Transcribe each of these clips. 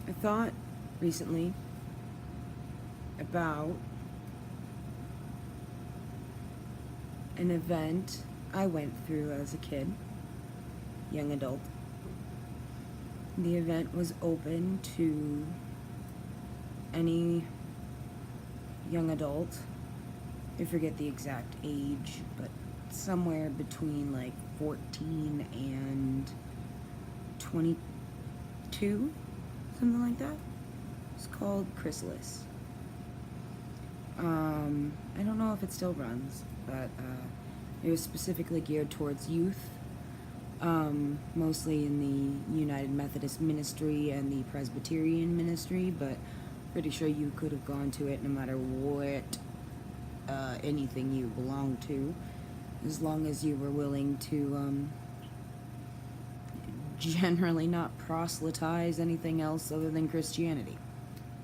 I thought recently about an event I went through as a kid, young adult. The event was open to any young adult. I forget the exact age, but somewhere between like 14 and 22, something like that. It's called Chrysalis. I don't know if it still runs, but it was specifically geared towards youth, mostly in the United Methodist Ministry and the Presbyterian Ministry, but pretty sure you could have gone to it no matter what anything you belonged to, as long as you were willing to generally not proselytize anything else other than Christianity.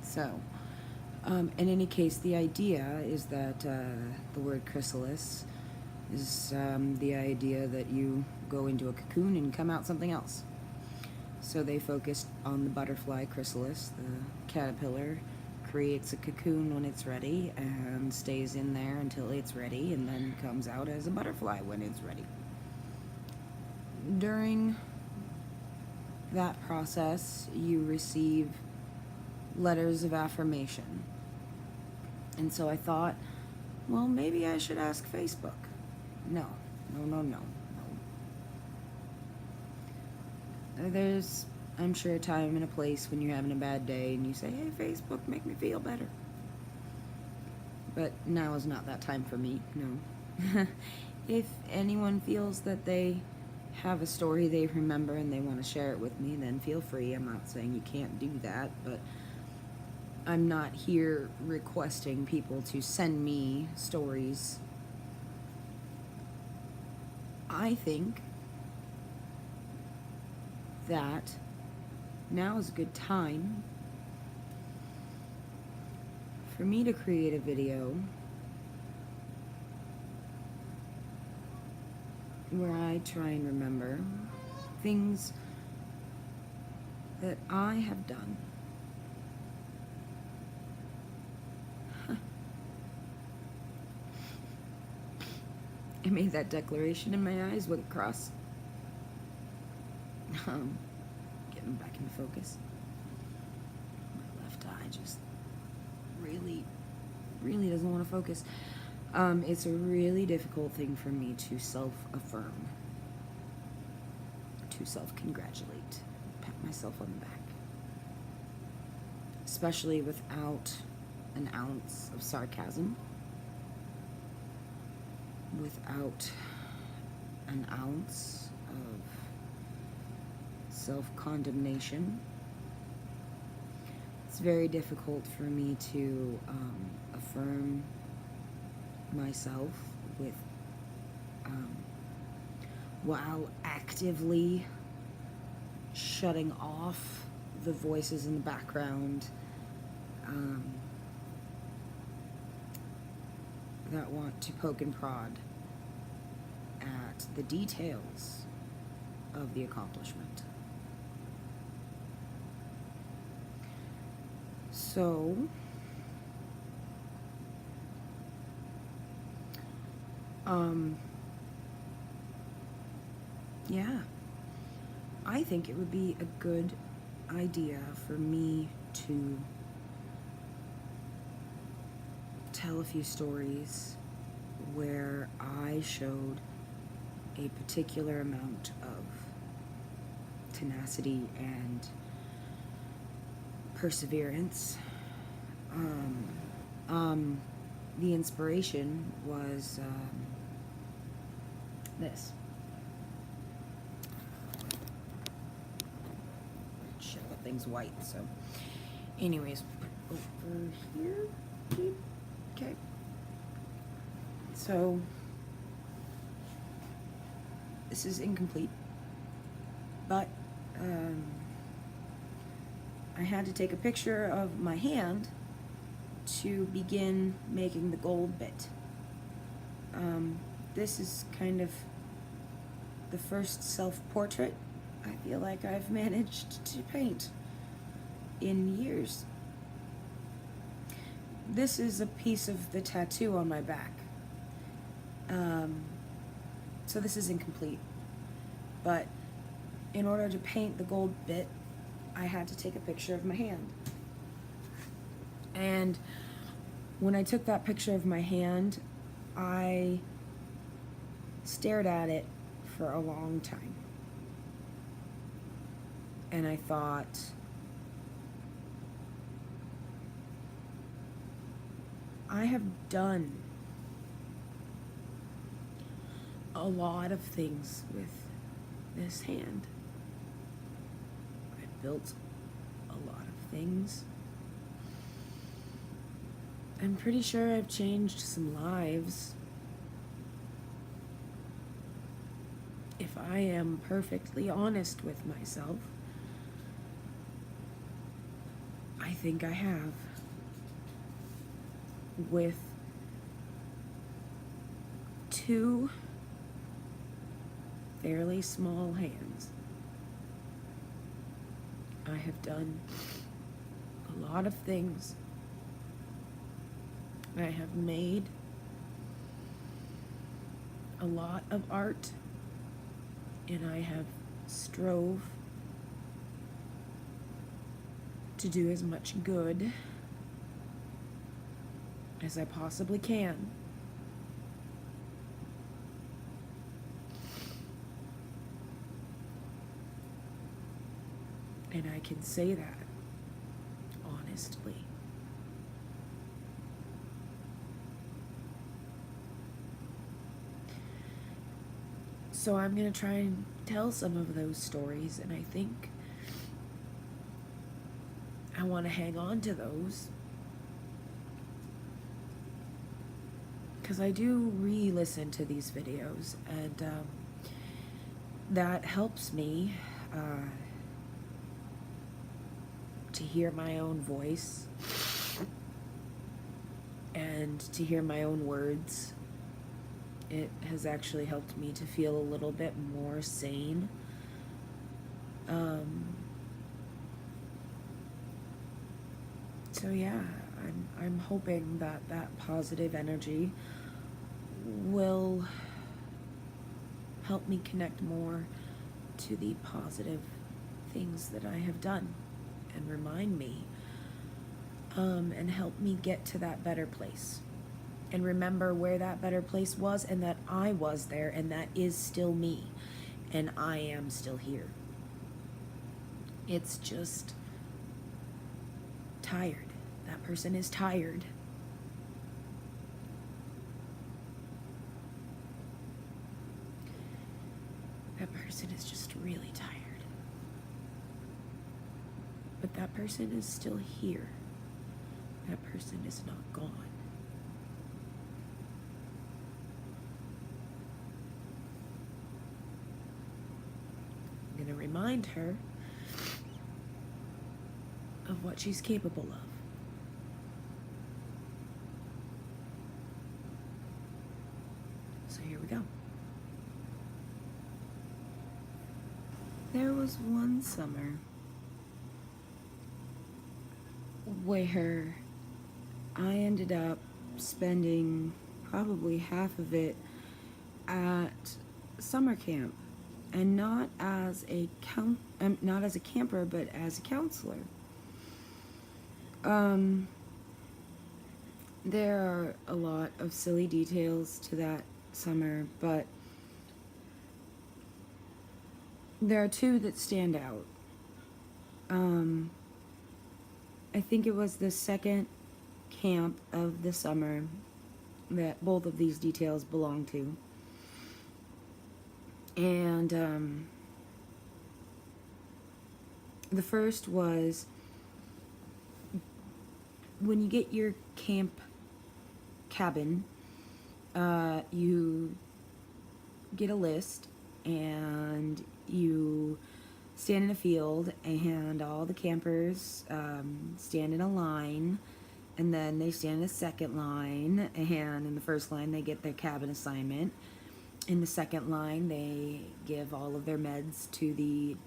So, in any case, the idea is that the word chrysalis is the idea that you go into a cocoon and come out something else. So they focused on the butterfly chrysalis. The caterpillar creates a cocoon when it's ready and stays in there until it's ready, and then comes out as a butterfly when it's ready. During that process, you receive letters of affirmation. And so I thought, well, maybe I should ask Facebook. No. There's, I'm sure, a time and a place when you're having a bad day and you say, hey, Facebook, make me feel better. But now is not that time for me, no. If anyone feels that they have a story they remember and they want to share it with me, then feel free. I'm not saying you can't do that, but I'm not here requesting people to send me stories. I think that now is a good time for me to create a video where I try and remember things that I have done. I made that declaration and my eyes went cross. Getting back into focus. My left eye just really doesn't want to focus. It's a really difficult thing for me to self-affirm, to self-congratulate, pat myself on the back, especially without an ounce of sarcasm, without an ounce of self-condemnation. It's very difficult for me to affirm myself with while actively shutting off the voices in the background that want to poke and prod at the details of the accomplishment. So, yeah, I think it would be a good idea for me to tell a few stories where I showed a particular amount of tenacity and perseverance. The inspiration was this. Shit, that thing's white, so anyways, put over here. Okay. So this is incomplete, but I had to take a picture of my hand to begin making the gold bit. This is kind of the first self-portrait I feel like I've managed to paint. in years. This is a piece of the tattoo on my back. So this is incomplete. But in order to paint the gold bit, I had to take a picture of my hand. And when I took that picture of my hand, I stared at it for a long time. And I thought, I have done a lot of things with this hand. I've built a lot of things. I'm pretty sure I've changed some lives. If I am perfectly honest with myself, I think I have. With 2 fairly small hands, I have done a lot of things. I have made a lot of art, and I have strove to do as much good as I possibly can. And I can say that honestly. So I'm going to try and tell some of those stories, and I think I want to hang on to those, because I do re-listen to these videos, and that helps me to hear my own voice and to hear my own words. It has actually helped me to feel a little bit more sane. So yeah, I'm hoping that that positive energy will help me connect more to the positive things that I have done, and remind me, and help me get to that better place, and remember where that better place was, and that I was there, and that is still me, and I am still here. It's just tired. That person is tired. That person is just really tired. But that person is still here. That person is not gone. I'm going to remind her of what she's capable of. So here we go. There was one summer where I ended up spending probably half of it at summer camp, and not as a camper, but as a counselor. There are a lot of silly details to that summer, but there are 2 that stand out. I think it was the second camp of the summer that both of these details belong to. And the first was when you get your camp cabin, you get a list, and you stand in a field, and all the campers stand in a line, and then they stand in a second line, and in the first line they get their cabin assignment. In the second line they give all of their meds to the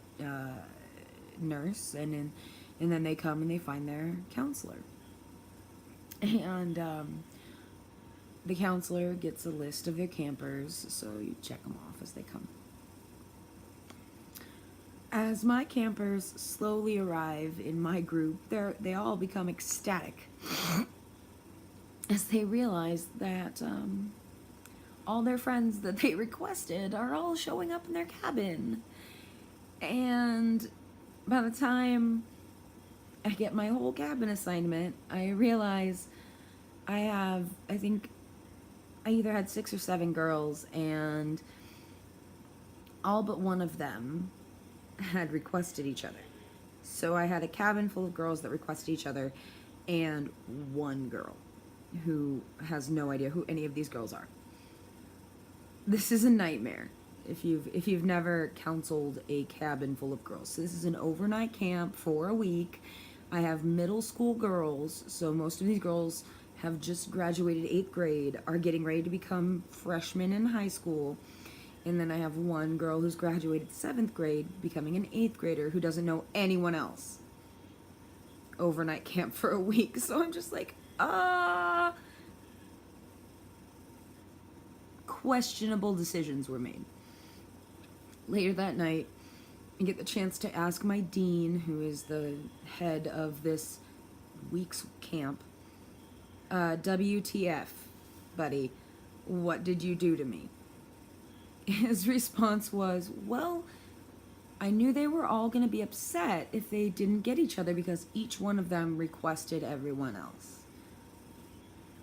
nurse, and And then they come and they find their counselor. And the counselor gets a list of their campers, so you check them off as they come. As my campers slowly arrive in my group, they all become ecstatic as they realize that all their friends that they requested are all showing up in their cabin. And by the time I get my whole cabin assignment, I realize I think I either had 6 or 7 girls, and all but one of them had requested each other. So I had a cabin full of girls that requested each other, and one girl who has no idea who any of these girls are. This is a nightmare if you've never counseled a cabin full of girls. So this is an overnight camp for a week. I have middle school girls, so most of these girls have just graduated 8th grade, are getting ready to become freshmen in high school. And then I have one girl who's graduated 7th grade, becoming an 8th grader who doesn't know anyone else. Overnight camp for a week. So I'm just like, questionable decisions were made. Later that night, I get the chance to ask my dean, who is the head of this week's camp, WTF, buddy, what did you do to me? His response was, well, I knew they were all going to be upset if they didn't get each other because each one of them requested everyone else.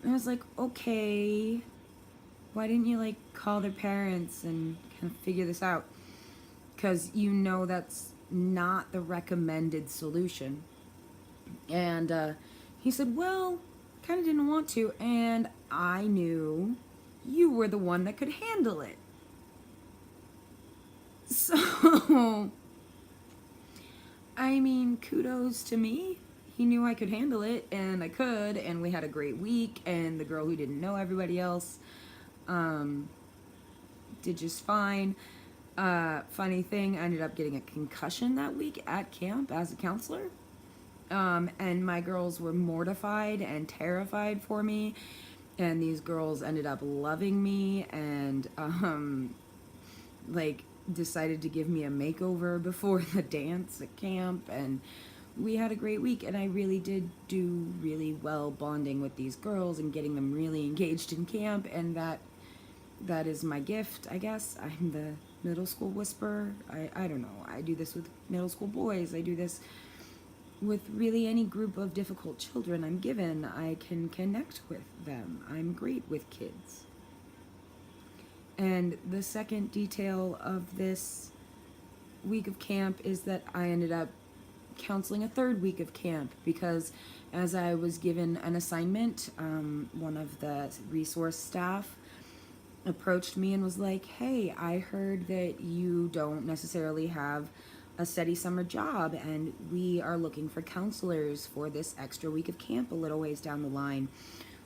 And I was like, okay, why didn't you call their parents and kind of figure this out? Because you know that's not the recommended solution. And he said, well, kind of didn't want to, and I knew you were the one that could handle it. So, I mean, kudos to me. He knew I could handle it, and I could, and we had a great week, and the girl who didn't know everybody else did just fine. Funny thing, I ended up getting a concussion that week at camp as a counselor. And my girls were mortified and terrified for me, and these girls ended up loving me and decided to give me a makeover before the dance at camp, and we had a great week, and I really did do really well bonding with these girls and getting them really engaged in camp, and that is my gift, I guess. I'm the middle school whisperer. I don't know. I do this with middle school boys. I do this with really any group of difficult children I'm given. I can connect with them. I'm great with kids. And the second detail of this week of camp is that I ended up counseling a third week of camp because as I was given an assignment, one of the resource staff approached me and was like, hey, I heard that you don't necessarily have a steady summer job, and we are looking for counselors for this extra week of camp a little ways down the line.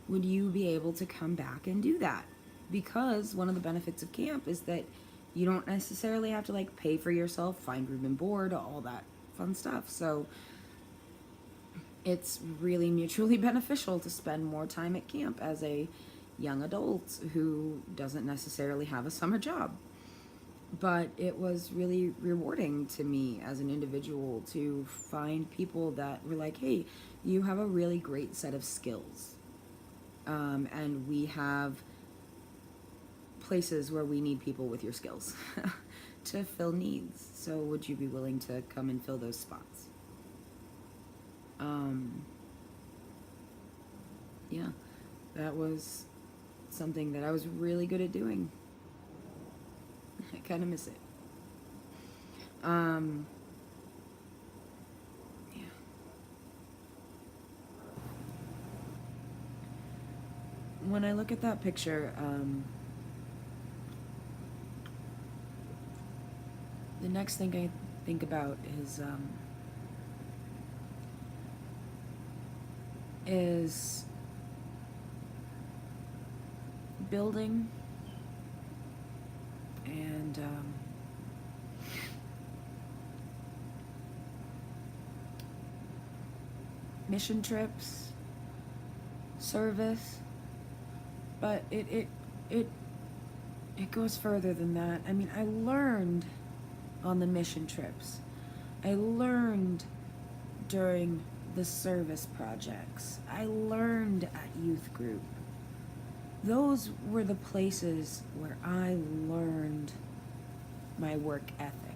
Would you be able to come back and do that? Because one of the benefits of camp is that you don't necessarily have to pay for yourself, find room and board, all that fun stuff. So it's really mutually beneficial to spend more time at camp as a young adult who doesn't necessarily have a summer job. But it was really rewarding to me as an individual to find people that were like, hey, you have a really great set of skills. And we have places where we need people with your skills to fill needs. So would you be willing to come and fill those spots? Yeah, that was something that I was really good at doing. I kind of miss it. Yeah. When I look at that picture, the next thing I think about is building and mission trips, service, but it goes further than that. I mean, I learned on the mission trips. I learned during the service projects. I learned at youth group. Those were the places where I learned my work ethic.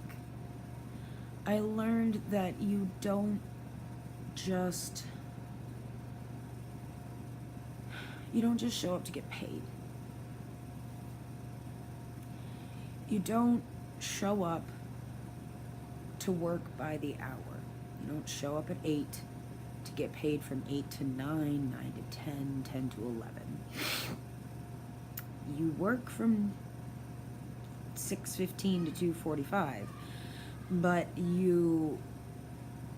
I learned that you don't just show up to get paid. You don't show up to work by the hour. You don't show up at 8 to get paid from 8 to 9, 9 to 10, 10 to 11. You work from 6:15 to 2:45, but you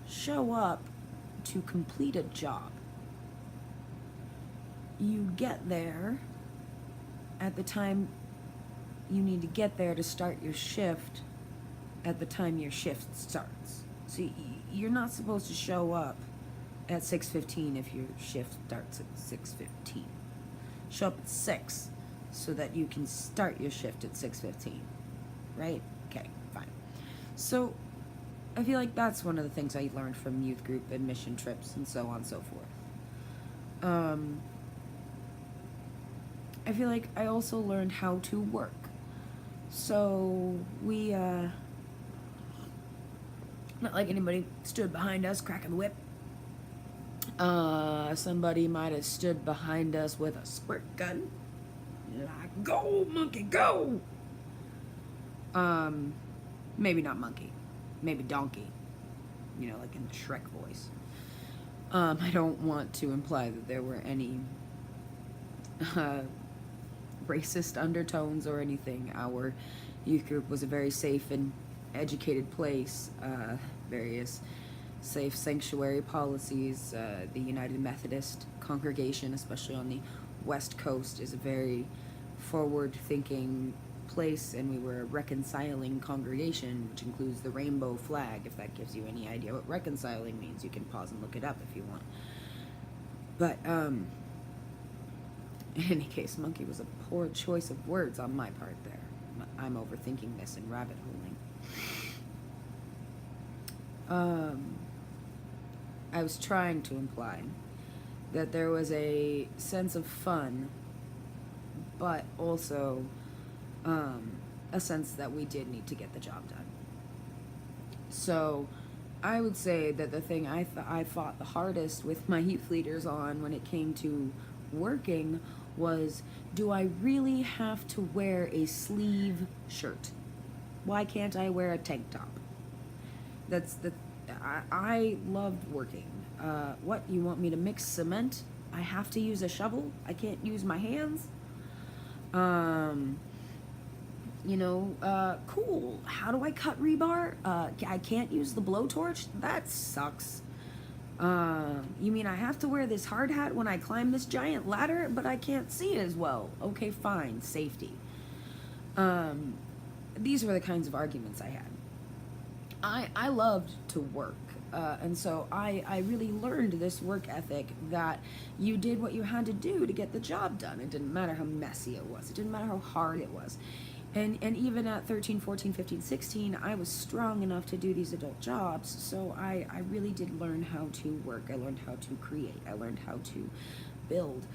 show up to complete a job. You get there at the time you need to get there to start your shift at the time your shift starts. So you're not supposed to show up at 6:15 if your shift starts at 6:15. Show up at 6 so that you can start your shift at 6:15. Right? Okay, fine. So I feel like that's one of the things I learned from youth group and mission trips and so on and so forth. I feel like I also learned how to work. So we, not like anybody stood behind us cracking the whip. Somebody might have stood behind us with a squirt gun. Like, go, monkey, go! Maybe not monkey. Maybe donkey. You know, like in the Shrek voice. I don't want to imply that there were any racist undertones or anything. Our youth group was a very safe and educated place. Various safe sanctuary policies. The United Methodist congregation, especially on the West Coast, is a very forward-thinking place, and we were a reconciling congregation, which includes the rainbow flag. If that gives you any idea what reconciling means, you can pause and look it up if you want. But in any case, monkey was a poor choice of words on my part there. I'm overthinking this and rabbit holing. I was trying to imply that there was a sense of fun, but also a sense that we did need to get the job done. So I would say that the thing I fought the hardest with my youth leaders on when it came to working was, do I really have to wear a sleeve shirt? Why can't I wear a tank top? I loved working. What, you want me to mix cement? I have to use a shovel? I can't use my hands? Cool. How do I cut rebar? I can't use the blowtorch? That sucks. You mean I have to wear this hard hat when I climb this giant ladder, but I can't see as well? Okay, fine. Safety. These were the kinds of arguments I had. I loved to work. And so I really learned this work ethic that you did what you had to do to get the job done. It didn't matter how messy it was. It didn't matter how hard it was. And even at 13, 14, 15, 16, I was strong enough to do these adult jobs. So I really did learn how to work. I learned how to create. I learned how to build.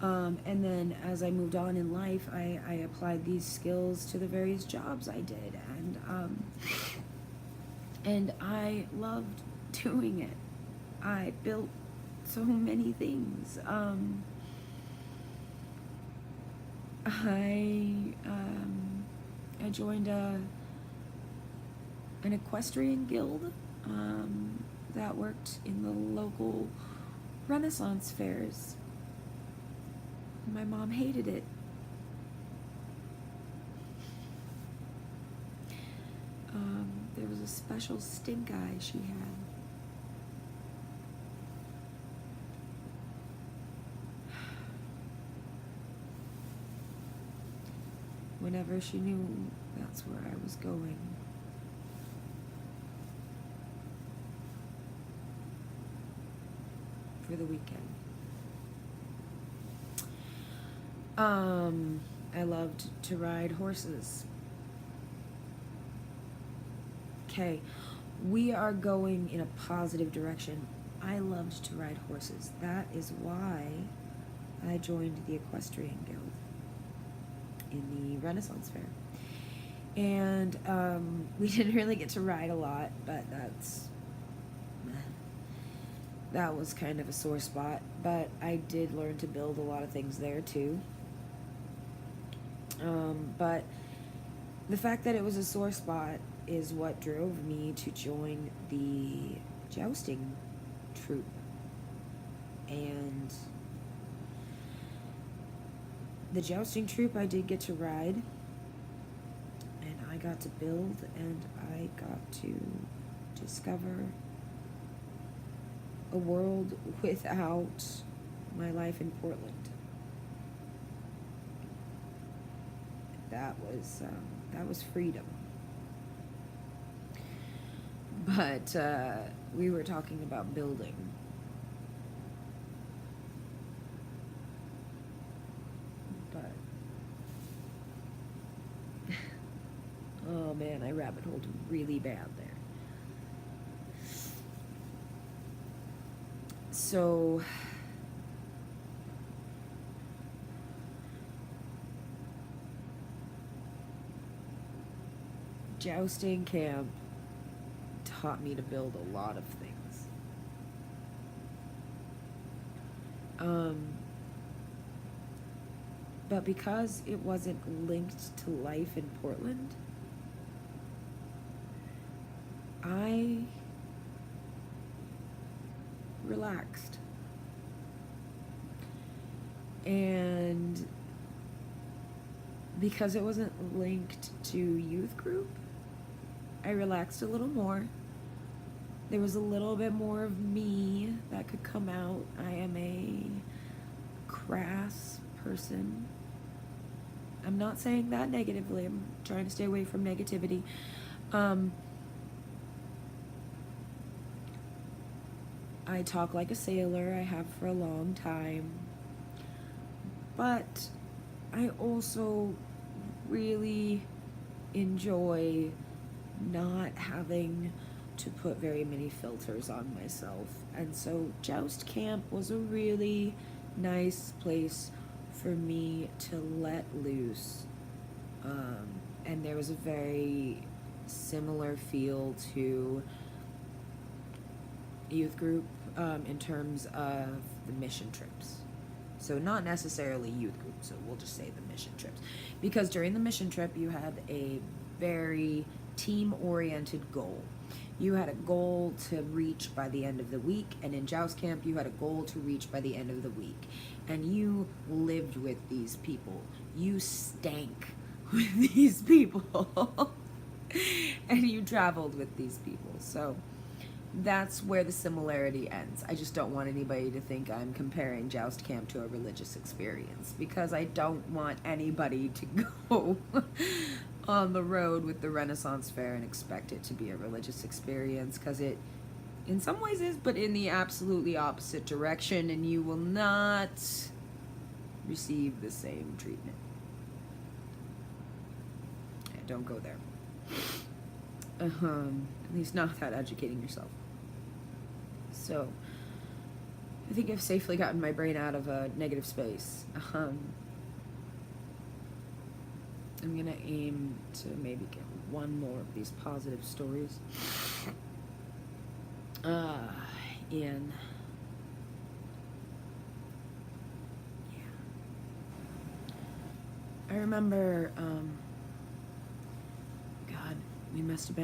And then as I moved on in life, I applied these skills to the various jobs I did. And I loved doing it. I built so many things. I joined an equestrian guild that worked in the local Renaissance fairs. My mom hated it. There was a special stink eye she had. Whenever she knew that's where I was going. for the weekend. I loved to ride horses. Okay, we are going in a positive direction. I loved to ride horses. That is why I joined the Equestrian Guild in the Renaissance Fair. And we didn't really get to ride a lot, but that was kind of a sore spot. But I did learn to build a lot of things there too. But the fact that it was a sore spot is what drove me to join the jousting troupe. And the jousting troupe, I did get to ride, and I got to build, and I got to discover a world without my life in Portland. That was freedom. But we were talking about building. But oh man, I rabbit holed really bad there. So jousting camp taught me to build a lot of things. But because it wasn't linked to life in Portland, I relaxed. And because it wasn't linked to youth group, I relaxed a little more. There was a little bit more of me that could come out. I am a crass person. I'm not saying that negatively. I'm trying to stay away from negativity. I talk like a sailor. I have for a long time. But I also really enjoy not having to put very many filters on myself. And so Joust Camp was a really nice place for me to let loose. And there was a very similar feel to youth group in terms of the mission trips. So not necessarily youth group, so we'll just say the mission trips. Because during the mission trip, you had a very team-oriented goal. You had a goal to reach by the end of the week, and in Joust Camp, you had a goal to reach by the end of the week. And you lived with these people. You stank with these people. And you traveled with these people. So that's where the similarity ends. I just don't want anybody to think I'm comparing Joust Camp to a religious experience, because I don't want anybody to go on the road with the Renaissance Fair and expect it to be a religious experience, because it in some ways is, but in the absolutely opposite direction, and you will not receive the same treatment. Yeah, don't go there. At least not without educating yourself. So, I think I've safely gotten my brain out of a negative space. I'm gonna aim to maybe get one more of these positive stories in. Yeah. I remember, God, we must have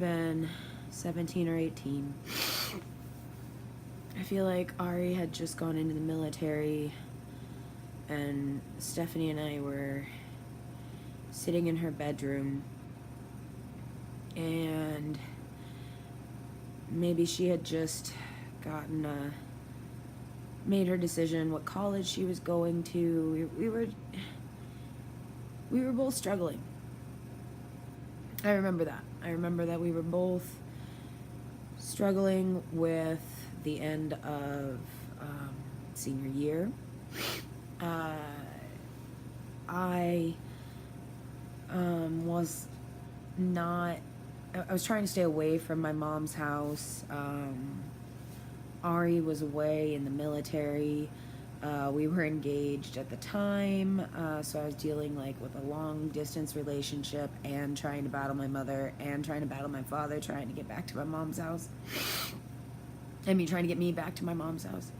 been 17 or 18. I feel like Ari had just gone into the military, and Stephanie and I were sitting in her bedroom, and maybe she had just made her decision what college she was going to. We were both struggling. I remember that we were both struggling with the end of senior year. I was not, I was trying to stay away from my mom's house. Ari was away in the military. We were engaged at the time, so I was dealing with a long distance relationship and trying to battle my mother and trying to battle my father, trying to get back to my mom's house. Trying to get me back to my mom's house.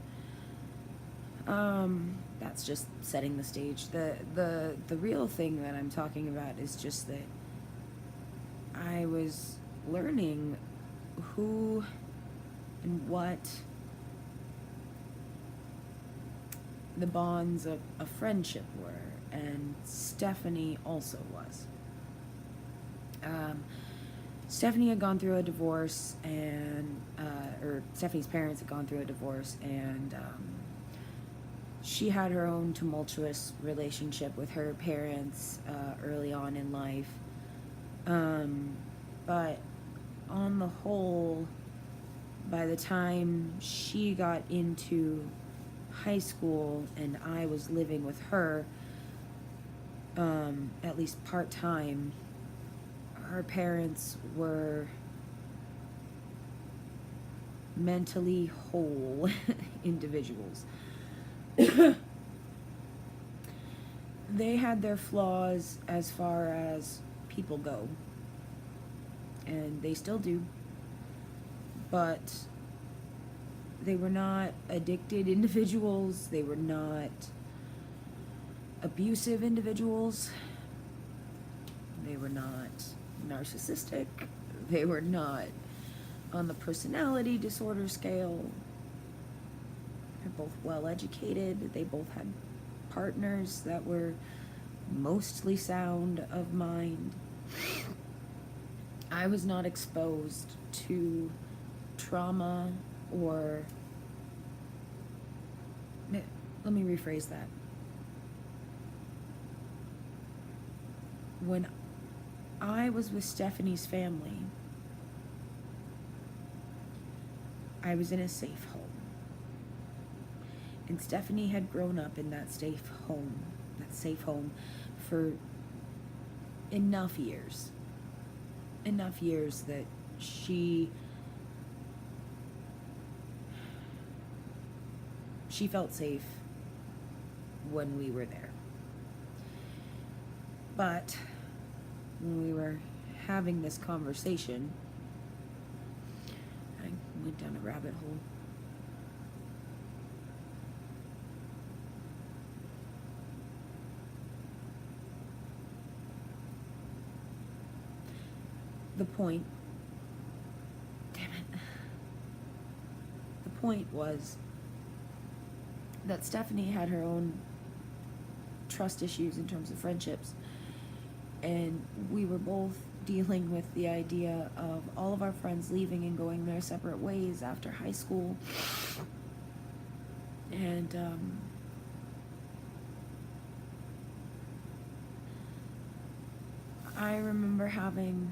That's just setting the stage. The real thing that I'm talking about is just that I was learning who and what the bonds of friendship were, and Stephanie also was. Stephanie had gone through a divorce, and or Stephanie's parents had gone through a divorce, and she had her own tumultuous relationship with her parents early on in life. But on the whole, by the time she got into high school and I was living with her, at least part-time, her parents were mentally whole individuals. They had their flaws as far as people go, and they still do, but they were not addicted individuals, they were not abusive individuals, they were not narcissistic, they were not on the personality disorder scale. They're both well educated, they both had partners that were mostly sound of mind. I was not exposed to trauma or, let me rephrase that. When I was with Stephanie's family, I was in a safe home. And Stephanie had grown up in that safe home for enough years that she felt safe when we were there. But when we were having this conversation, I went down a rabbit hole. The point was that Stephanie had her own trust issues in terms of friendships, and we were both dealing with the idea of all of our friends leaving and going their separate ways after high school. And I remember having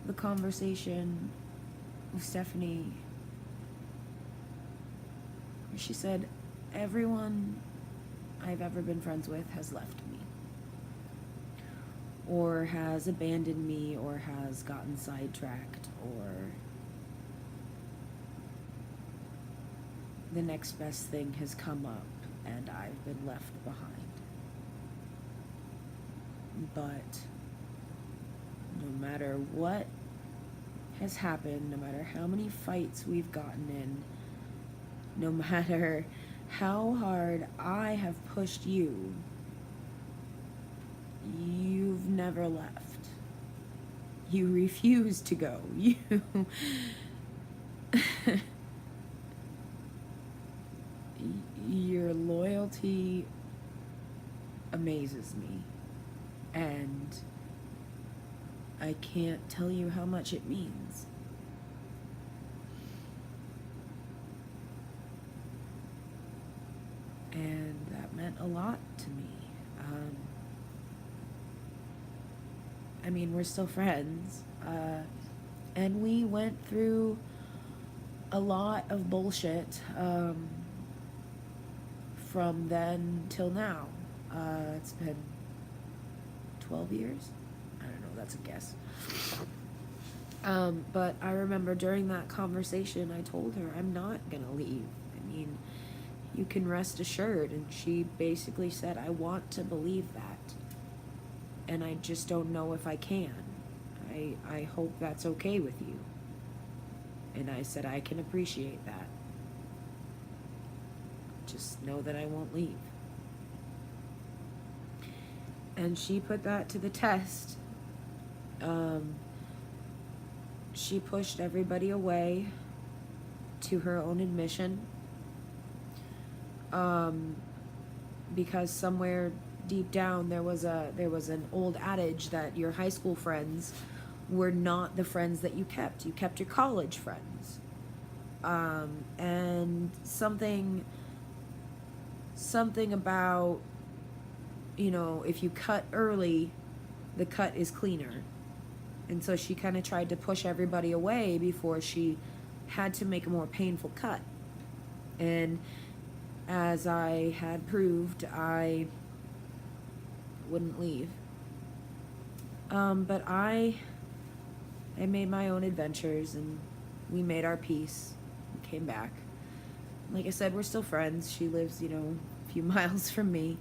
the conversation with Stephanie. She said, everyone I've ever been friends with has left me, or has abandoned me, or has gotten sidetracked, or the next best thing has come up and I've been left behind. But no matter what has happened, no matter how many fights we've gotten in, no matter how hard I have pushed you, you've never left. You refuse to go. Your loyalty amazes me, and I can't tell you how much it means. And that meant a lot to me. We're still friends. And we went through a lot of bullshit from then till now. It's been 12 years? I don't know, that's a guess. But I remember during that conversation, I told her, I'm not gonna leave. I mean, you can rest assured. And she basically said, I want to believe that. And I just don't know if I can. I hope that's okay with you. And I said, I can appreciate that. Just know that I won't leave. And she put that to the test. She pushed everybody away, to her own admission, because somewhere deep down there was an old adage that your high school friends were not the friends that you kept. You kept your college friends, and something about, you know, if you cut early, the cut is cleaner. And so she kind of tried to push everybody away before she had to make a more painful cut. And as I had proved, I wouldn't leave. But I made my own adventures, and we made our peace and came back. Like I said, we're still friends. She lives, you know, a few miles from me.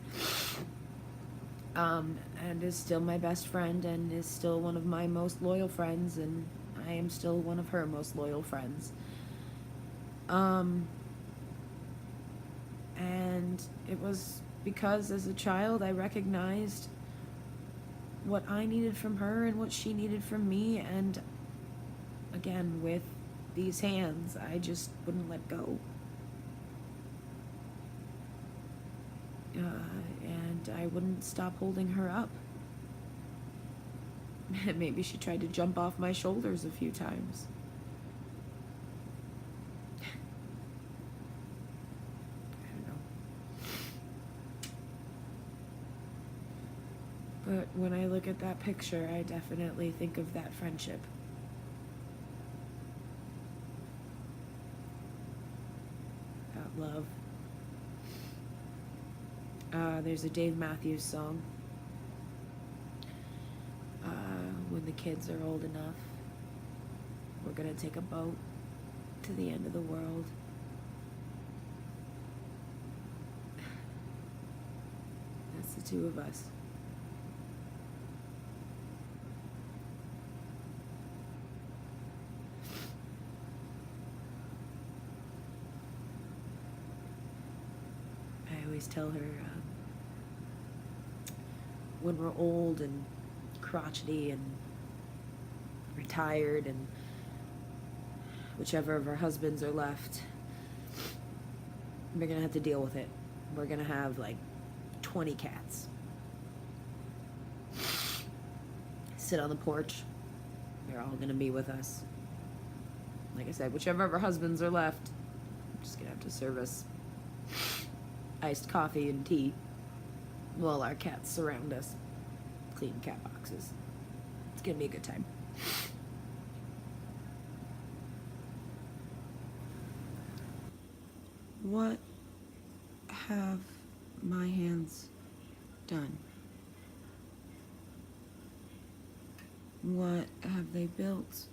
And is still my best friend, and is still one of my most loyal friends, and I am still one of her most loyal friends. And it was because as a child I recognized what I needed from her and what she needed from me, and again, with these hands, I just wouldn't let go. And I wouldn't stop holding her up. Maybe she tried to jump off my shoulders a few times. I don't know. But when I look at that picture, I definitely think of that friendship. That love. There's a Dave Matthews song. When the kids are old enough, we're gonna take a boat to the end of the world. That's the two of us. I always tell her, when we're old and crotchety and retired, and whichever of our husbands are left, we're gonna have to deal with it. We're gonna have like 20 cats. Sit on the porch. They're all gonna be with us. Like I said, whichever of our husbands are left, I'm just gonna have to serve us iced coffee and tea while our cats surround us, clean cat boxes. It's gonna be a good time. What have my hands done? What have they built?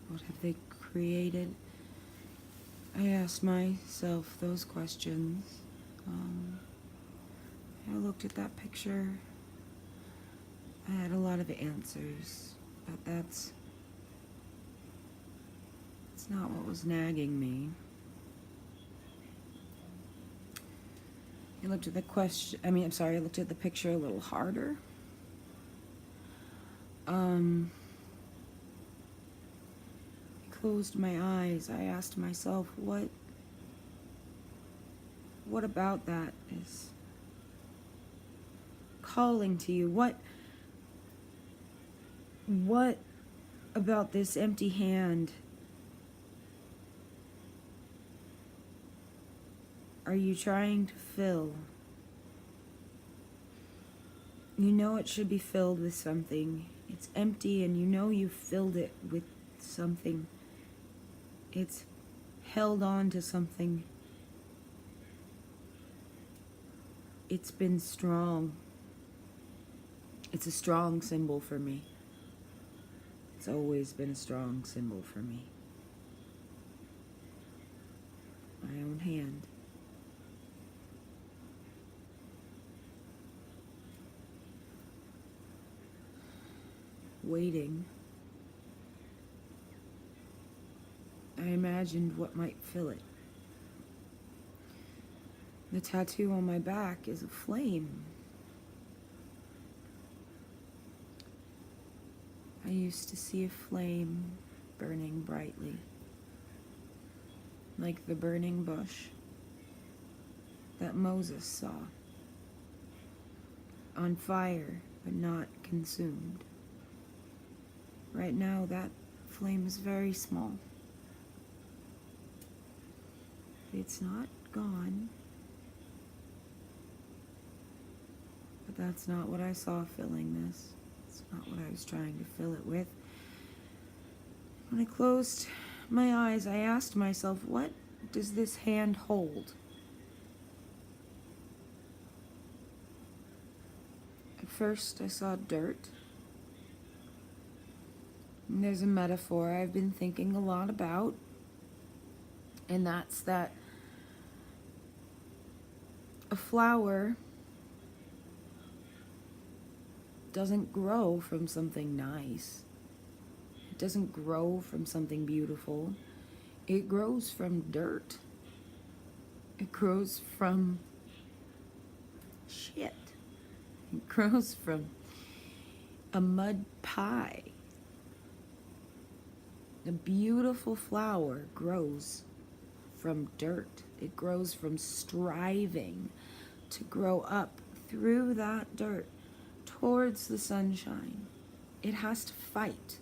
What have they created? I asked myself those questions. I looked at that picture. I had a lot of answers, but that's not what was nagging me. I looked at the I looked at the picture a little harder. I closed my eyes. I asked myself, what about that is calling to you? What about this empty hand are you trying to fill? You know it should be filled with something. It's empty, and you know you filled it with something. It's held on to something. It's been strong. It's a strong symbol for me. It's always been a strong symbol for me. My own hand. Waiting. I imagined what might fill it. The tattoo on my back is a flame. I used to see a flame burning brightly, like the burning bush that Moses saw, on fire but not consumed. Right now, that flame is very small. It's not gone, but that's not what I saw filling this. It's not what I was trying to fill it with. When I closed my eyes, I asked myself, what does this hand hold? At first, I saw dirt. And there's a metaphor I've been thinking a lot about, and that's that a flower doesn't grow from something nice. It doesn't grow from something beautiful. It grows from dirt. It grows from shit. It grows from a mud pie. A beautiful flower grows from dirt. It grows from striving to grow up through that dirt towards the sunshine. It has to fight.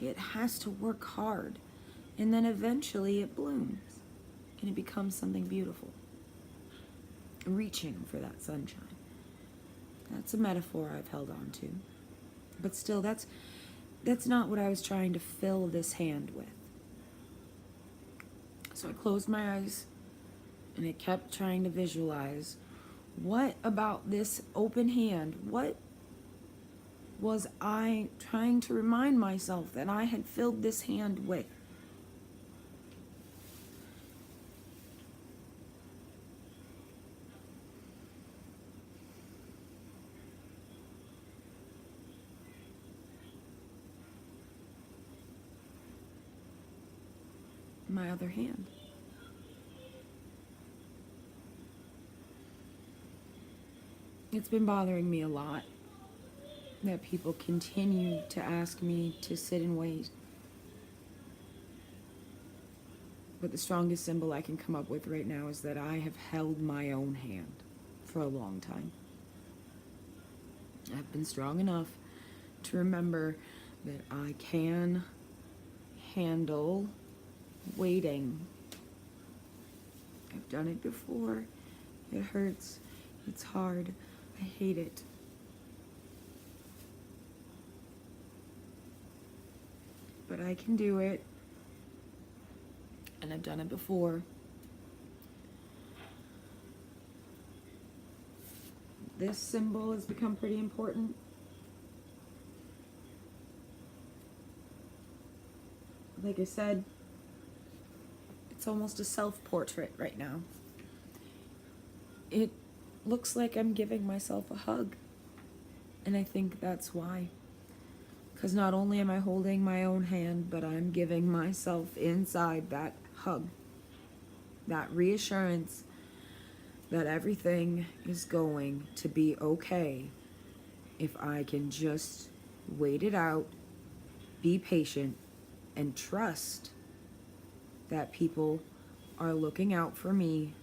It has to work hard. And then eventually it blooms and it becomes something beautiful. Reaching for that sunshine. That's a metaphor I've held on to. But still, that's not what I was trying to fill this hand with. So I closed my eyes and I kept trying to visualize, what about this open hand? What was I trying to remind myself that I had filled this hand with? My other hand. It's been bothering me a lot that people continue to ask me to sit and wait. But the strongest symbol I can come up with right now is that I have held my own hand for a long time. I've been strong enough to remember that I can handle waiting. I've done it before. It hurts. It's hard. I hate it. But I can do it. And I've done it before. This symbol has become pretty important. Like I said, it's almost a self-portrait right now. It looks like I'm giving myself a hug. And I think that's why. Because not only am I holding my own hand, but I'm giving myself inside that hug. That reassurance that everything is going to be okay if I can just wait it out, be patient, and trust that people are looking out for me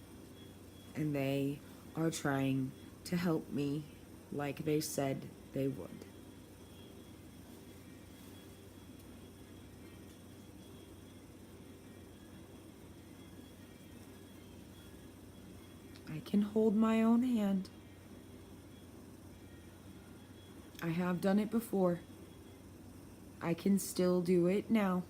and they are trying to help me like they said they would. I can hold my own hand. I have done it before. I can still do it now.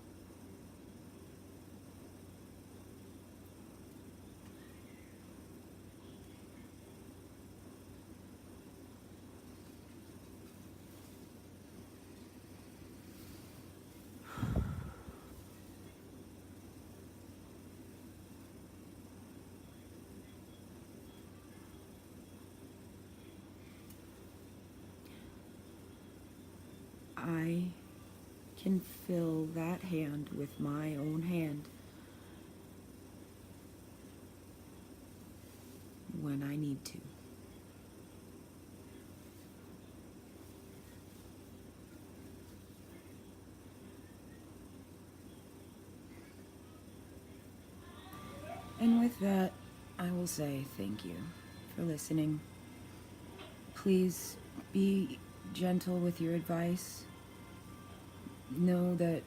can fill that hand with my own hand when I need to. And with that, I will say thank you for listening. Please be gentle with your advice. Know that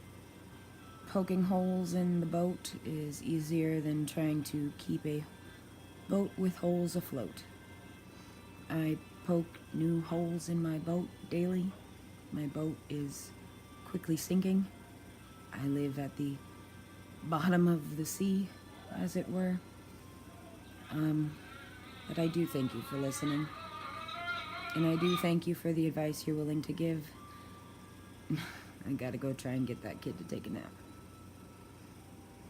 poking holes in the boat is easier than trying to keep a boat with holes afloat. I poke new holes in my boat daily. My boat is quickly sinking. I live at the bottom of the sea, as it were. But I do thank you for listening. And I do thank you for the advice you're willing to give. I gotta go try and get that kid to take a nap.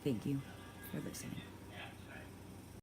Thank you for listening.